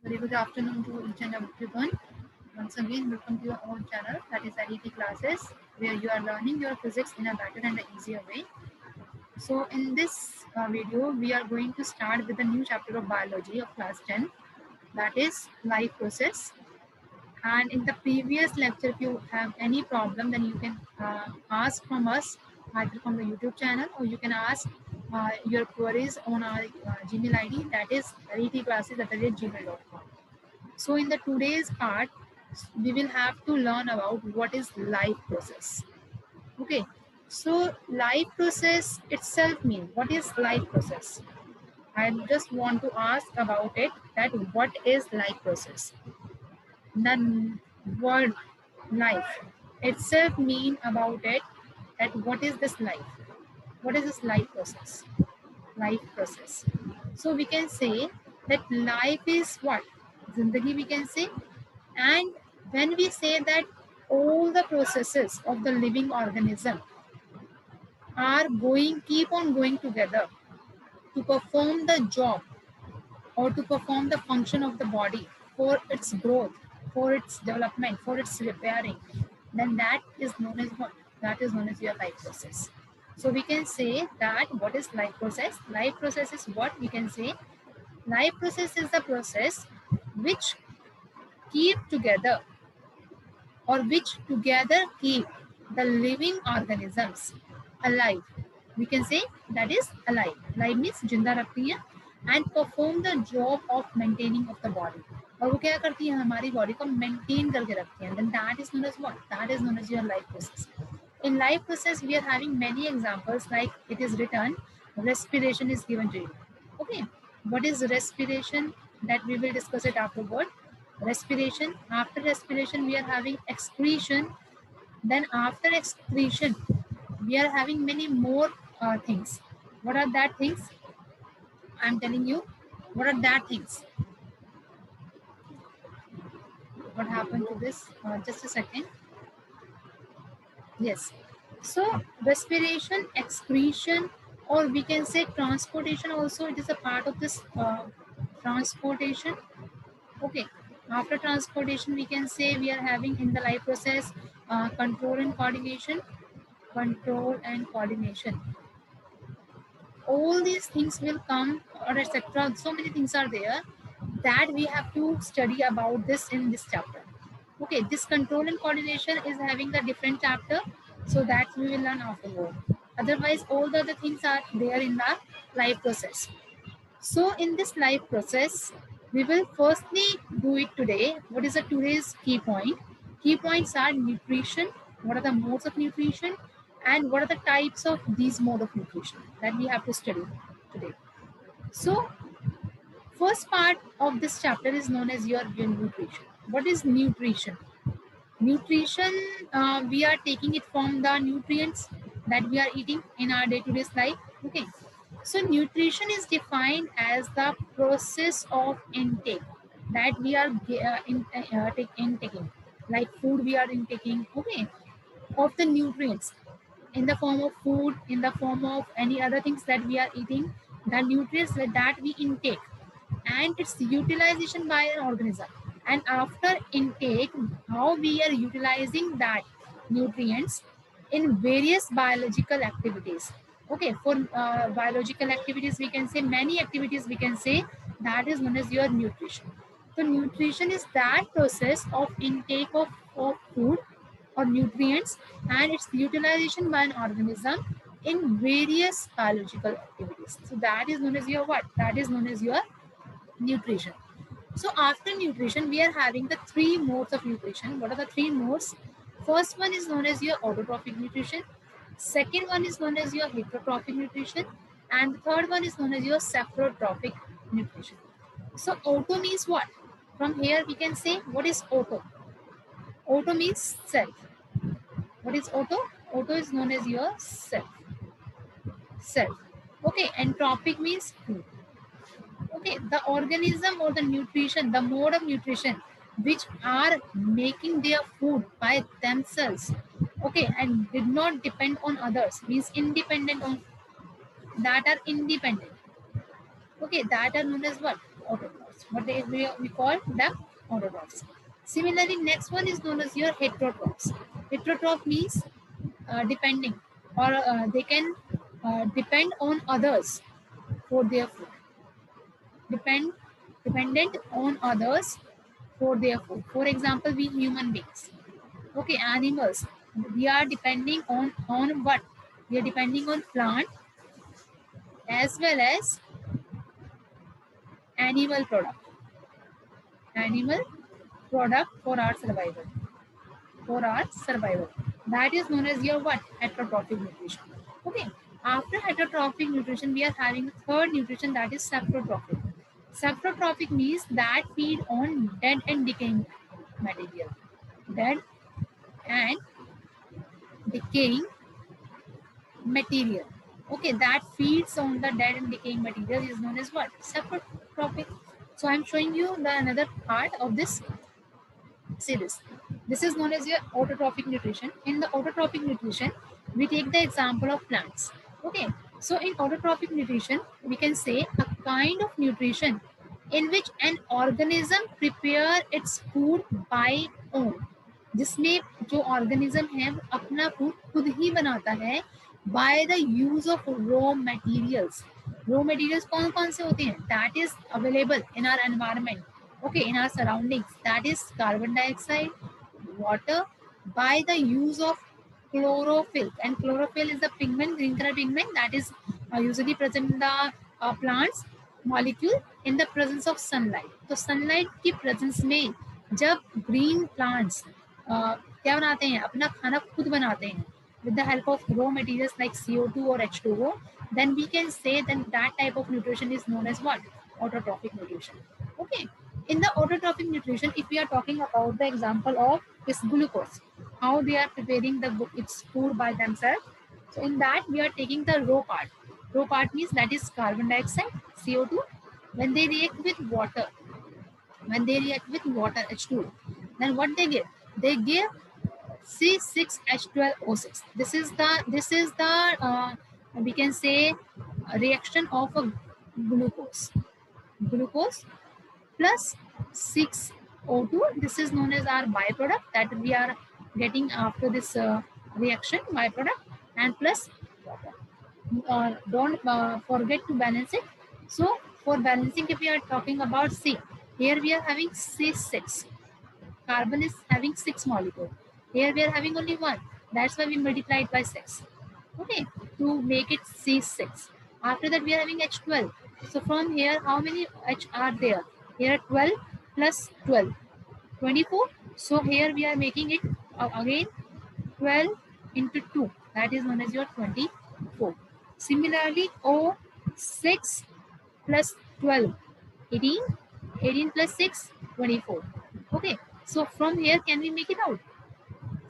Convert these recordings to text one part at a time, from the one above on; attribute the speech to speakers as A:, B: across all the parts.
A: Very good afternoon to each and everyone. Once again, welcome to your own channel, that is IDT Classes, where you are learning your physics in a better and a easier way. So, in this video, we are going to start with a new chapter of biology of class 10, that is life process. And in the previous lecture, if you have any problem, then you can ask from us, either from the YouTube channel, or you can ask your queries on our Gmail ID, that is idtclasses@gmail.com. So in the today's part, we will have to learn about what is life process. Okay. So life process itself means, what is life process? I just want to ask about it, that what is life process? The word life itself mean about it, that what is this life? What is this life process? Life process. So we can say that life is what? Zindagi we can say. And when we say that all the processes of the living organism are keep on going together to perform the job or to perform the function of the body for its growth, for its development, for its repairing, then that is known as what? That is known as your life process. So we can say that what is life process? Life process is what we can say. Life process is the process which keep together or which together keep the living organisms alive. We can say that is alive. Alive means जिंदा रखती है and perform the job of maintaining of the body. और वो क्या करती है? हमारी body को मेंटेन करके रखती है. Then that is known as what? That is known as your life process. In life process, we are having many examples, like it is written, respiration is given to you. Okay, what is respiration? That we will discuss it afterward. Respiration. After respiration, we are having excretion. Then after excretion, we are having many more things. What are that things? I'm telling you. What are that things? What happened to this? Just a second. Yes. So respiration, excretion, or we can say transportation also, it is a part of this transportation. Okay. After transportation, we can say we are having in the life process control and coordination. Control and coordination. All these things will come, or etc. So many things are there that we have to study about this in this chapter. Okay, this control and coordination is having the different chapter, so that we will learn afterward. Otherwise, all the other things are there in the life process. So in this life process, we will firstly do it today. What is the today's key point? Key points are nutrition. What are the modes of nutrition? And what are the types of these mode of nutrition that we have to study today? So first part of this chapter is known as your nutrition. What is nutrition? Nutrition, we are taking it from the nutrients that we are eating in our day-to-day life. Okay. So nutrition is defined as the process of intake that we are intaking, like food we are intaking, okay, of the nutrients in the form of food, in the form of any other things that we are eating, the nutrients that we intake, and its utilization by an organism. And after intake, how we are utilizing that nutrients in various biological activities. Okay, for biological activities, we can say many activities, we can say that is known as your nutrition. So nutrition is that process of intake of food or nutrients and its utilization by an organism in various biological activities. So that is known as your what? That is known as your nutrition. So after nutrition, we are having the three modes of nutrition. What are the three modes? First one is known as your autotrophic nutrition. Second one is known as your heterotrophic nutrition. And the third one is known as your saprotrophic nutrition. So auto means what? From here we can say, what is auto? Auto means self. What is auto? Auto is known as your self. Self. Okay, and tropic means food. Okay, the organism or the nutrition, the mode of nutrition which are making their food by themselves, okay, and did not depend on others, means independent on, that are independent, okay, that are known as what? autotrophs. What we call the autotrophs. Similarly, next one is known as your heterotrophs. Heterotroph means depending, or they can depend on others for their food. Dependent on others for their food. For example, we human beings. Okay, animals. We are depending on what? We are depending on plant as well as animal product. Animal product for our survival. For our survival. That is known as your what? Heterotrophic nutrition. Okay. After heterotrophic nutrition, we are having third nutrition, that is saprotrophic. Saprotrophic means that feed on dead and decaying material. Dead and decaying material. Okay, that feeds on the dead and decaying material is known as what? Saprotrophic. So I'm showing you the another part of this series. This is known as your autotrophic nutrition. In the autotrophic nutrition, we take the example of plants. Okay, so in autotrophic nutrition, we can say a kind of nutrition in which an organism prepare its food by own. जिसमें जो organism है वो अपना food खुद ही बनाता है by the use of raw materials. Raw materials कौन कौन से होते हैं? That is available in our environment, okay, in our surroundings. That is carbon dioxide, water, by the use of chlorophyll. And chlorophyll is the pigment, green color pigment, that is usually present in the plants molecule in the presence of sunlight. तो sunlight की presence में जब green plants क्या बनाते हैं? अपना खाना खुद बनाते हैं with the help of raw materials like CO2 or H2O, then we can say then that type of nutrition is known as what? Autotrophic nutrition. Okay. In the autotrophic nutrition, if we are talking about the example of this glucose, how they are preparing its food by themselves. So in that we are taking the raw part. Raw part means that is carbon dioxide, CO2. When they react with water, H2O, then what they give? They give C6H12O6. This is the we can say reaction of a glucose plus 6O2. This is known as our byproduct that we are getting after this reaction, byproduct, and plus water. Don't forget to balance it. So for balancing, if we are talking about C, here we are having C6. Carbon is having 6 molecules. Here we are having only 1. That's why we multiply it by 6. Okay, to make it C6. After that we are having H12. So from here, how many H are there? Here 12 plus 12, 24. So here we are making it again 12 into 2. That is known as your 24. Similarly, O6 plus 12, 18. 18 plus 6, 24. Okay, so from here, can we make it out?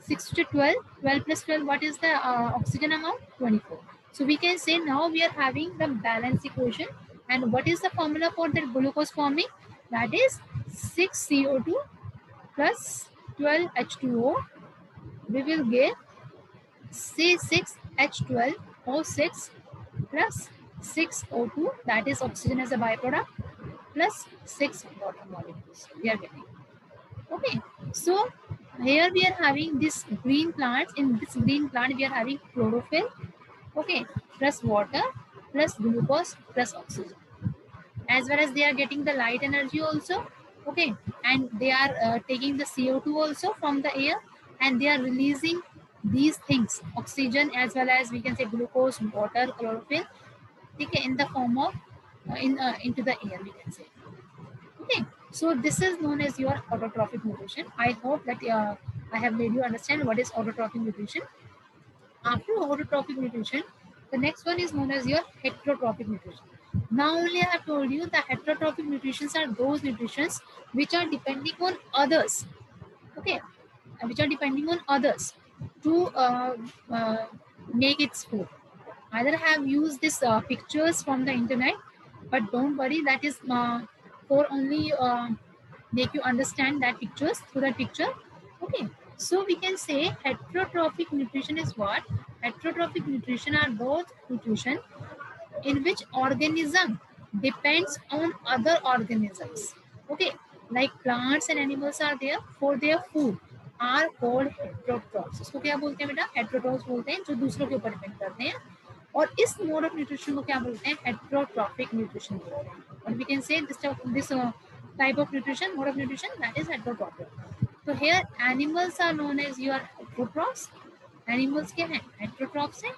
A: 6 to 12, 12 plus 12, what is the oxygen amount? 24. So we can say now we are having the balance equation. And what is the formula for that glucose forming? That is 6 CO2 plus 12 H2O. We will get C6H12O6 plus 6 O2, that is oxygen as a byproduct, plus 6 water molecules we are getting. Okay, so here we are having this green plants. In this green plant we are having chlorophyll, okay, plus water plus glucose plus oxygen, as well as they are getting the light energy also, okay, and they are taking the CO2 also from the air, and they are releasing these things, oxygen as well as we can say glucose, water, chlorophyll, okay, in the form of into the air, we can say. Okay, so this is known as your autotrophic nutrition. I hope that I have made you understand what is autotrophic nutrition. After autotrophic nutrition, the next one is known as your heterotrophic nutrition. Now only I have told you the heterotrophic nutritions are those nutritions which are depending on others, okay, which are depending on others to make its food. Either have used these pictures from the internet, but don't worry, that is for only make you understand that pictures through that picture. Okay, so we can say heterotrophic nutrition is what? Heterotrophic nutrition are those nutrition in which organism depends on other organisms. Okay, like plants and animals are there for their food are called heterotrophs. इसको क्या बोलते हैं बेटा? Heterotrophs बोलते हैं, जो दूसरों के ऊपर डिपेंड करते हैं. और इस मोड ऑफ न्यूट्रिशन को क्या बोलते हैं? हेट्रोट्रॉफिक न्यूट्रिशन बोलते हैं. और we can say this type of nutrition, mode of nutrition, that is heterotrophic. So here animals are known as your heterotrophs. Animals क्या हैं? Heterotrophs हैं.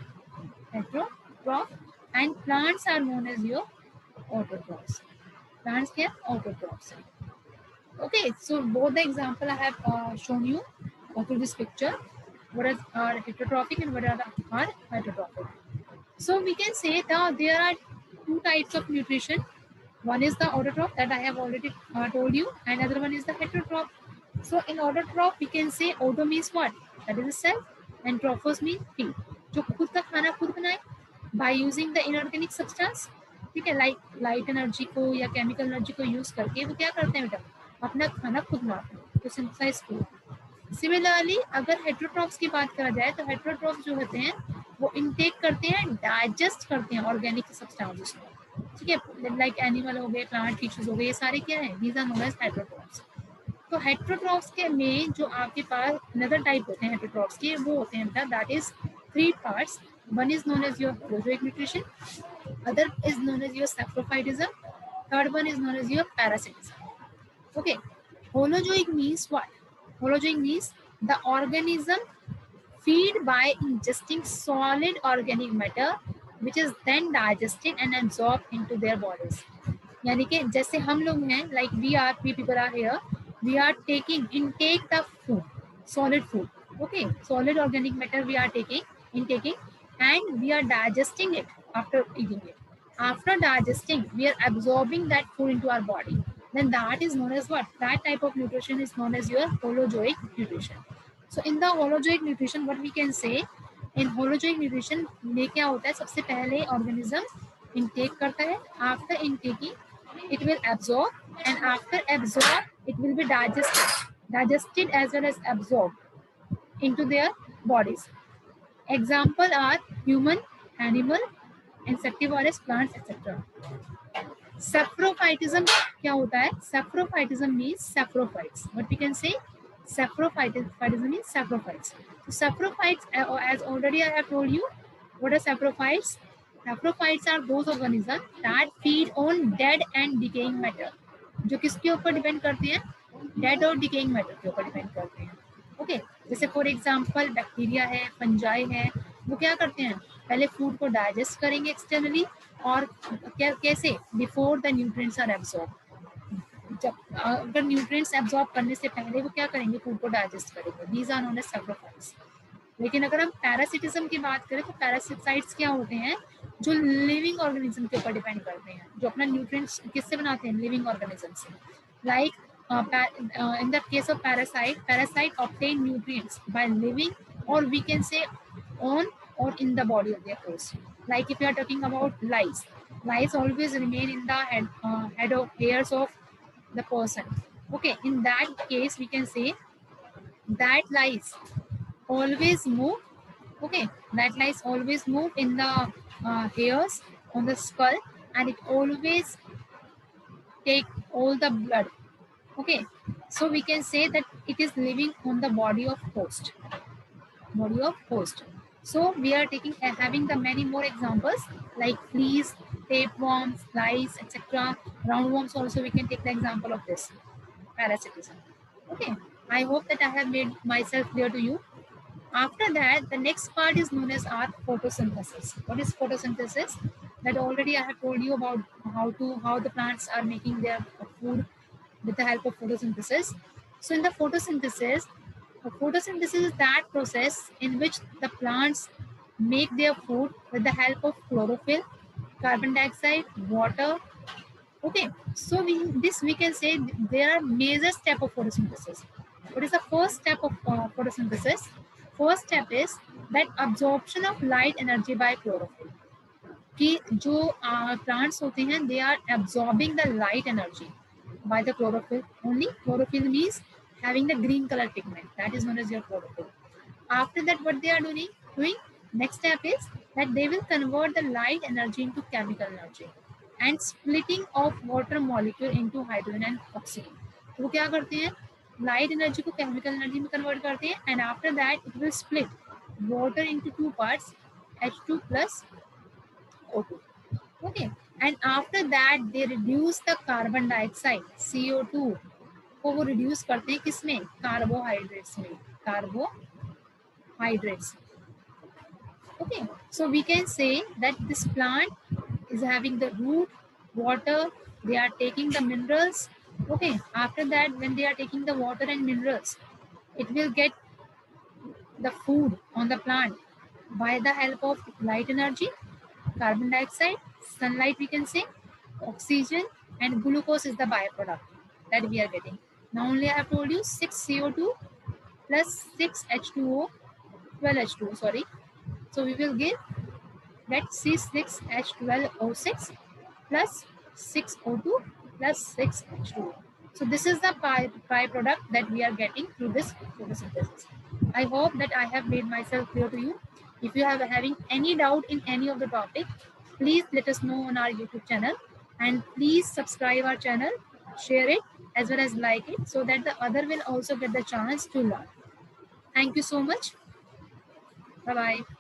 A: Heterotroph. And plants are known as your autotrophs. Plants क्या? Autotrophs हैं. Okay, so both the example I have shown you through this picture. What are heterotrophic and what are heterotrophic? So we can say that there are two types of nutrition. One is the autotroph that I have already told you, and other one is the heterotroph. So in autotroph, we can say auto means what? That is a self, and trophos mean feed. जो खुद का खाना खुद बनाए by using the inorganic substance. ठीक है, light energy को या केमिकल एनर्जी को यूज करके वो क्या करते हैं बेटा? अपना खाना खुद बनाते हैं, तो सिंथेसाइज को. सिमिलरली अगर हेट्रोट्रॉफ्स की बात करा जाए तो हेट्रोट्रॉफ्स जो होते हैं वो इनटेक करते हैं, डाइजेस्ट करते हैं ऑर्गेनिक सब्सटेंसेस को. ठीक है, लाइक एनिमल हो गए, प्लांट टिश्यूज हो गए, ये सारे क्या है? These are known as heterotrophs. तो हेट्रोट्रॉफ्स के में जो आपके पास अनदर टाइप होते हैं हेट्रोट्रॉफ्स के, वो होते हैं that is three parts. One is known as your holozoic nutrition, other is known as your saprophytism, third one is known as your parasitism. Okay, holozoic means what? Holozoic means the organism feed by ingesting solid organic matter which is then digested and absorbed into their bodies. यानी कि जैसे हम लोग हैं, like we people are here, we are intake the food, solid food. Okay, solid organic matter we are intaking, and we are digesting it after eating it. After digesting, we are absorbing that food into our body. Then that is known as what? That type of nutrition is known as your holozoic nutrition. So in the holozoic nutrition, what we can say, in holozoic nutrition में क्या होता है? सबसे पहले organism intake करता है. After intaking, it will absorb, and after absorb, it will be digested as well as absorbed into their bodies. Example are human, animal, insectivorous, plants, etc. Saprophytism क्या होता है? Saprophytism means saprophytes. What we can say? Saprophytism means saprophytes. So saprophytes, as already I have told you, what are saprophytes? Saprophytes are those organisms that feed on dead and decaying matter. जो किसके ऊपर depend करते हैं? Dead और decaying matter के ऊपर depend करते हैं. ओके, जैसे फॉर एग्जांपल बैक्टीरिया है, फंजाई है, वो क्या करते हैं? पहले फूड को डाइजेस्ट करेंगे एक्सटर्नली, और क्या कैसे? Before the nutrients are absorb. जब अगर न्यूट्रिएंट्स एब्सॉर्ब करने से पहले वो क्या करेंगे? फूड को डाइजेस्ट करेंगे. These are known as saprophytes. लेकिन अगर हम पैरासिटिज्म की बात करें तो पैरासिटाइट्स क्या होते हैं? जो लिविंग ऑर्गेनिज्म के ऊपर डिपेंड करते हैं, जो अपना न्यूट्रिएंट्स किससे बनाते हैं? लिविंग ऑर्गेनिज्म से. Like in the case of parasite obtain nutrients by living, or we can say on or in the body of their host. Like if you are talking about lice always remain in the head of hairs of the person. Okay, in that case we can say that lice always move. Okay, that lice always move in the hairs on the skull, and it always take all the blood. Okay, so we can say that it is living on the body of host. So we are having the many more examples like fleas, tapeworms, lice, etc. Roundworms also we can take the example of this parasitism. Okay, I hope that I have made myself clear to you. After that, the next part is known as our photosynthesis. What is photosynthesis? That already I have told you about how the plants are making their food with the help of photosynthesis. So in the photosynthesis is that process in which the plants make their food with the help of chlorophyll, carbon dioxide, water. Okay, so we can say there are major steps of photosynthesis. What is the first step of photosynthesis? First step is that absorption of light energy by chlorophyll. कि जो plants होते हैं, they are absorbing the light energy by the chlorophyll only. Chlorophyll means having the green color pigment, that is known as your chlorophyll. After that, what they are doing, next step is that they will convert the light energy into chemical energy. and splitting of water molecule into hydrogen and oxygen. तो वो क्या करते हैं, light energy को chemical energy में convert करते हैं, and after that it will split water into two parts, H2 plus O2. Okay, and after that they reduce the carbon dioxide CO2 को वो रिड्यूस करते हैं किसमें, कार्बोहाइड्रेट्स में, carbohydrates. Okay, so we can say that this plant is having the root, water, they are taking the minerals. Okay, after that when they are taking the water and minerals, it will get the food on the plant by the help of light energy, carbon dioxide, sunlight we can say, oxygen, and glucose is the byproduct that we are getting. Now only I have told you 6 CO2 plus 6 H2O, 12 H2O, sorry. So we will give that C6H12O6 plus 6O2 plus 6H2O. So this is the byproduct that we are getting through this photosynthesis. I hope that I have made myself clear to you. If you have having any doubt in any of the topic, please let us know on our YouTube channel, and please subscribe our channel, share it as well as like it, so that the other will also get the chance to learn. Thank you so much. Bye bye.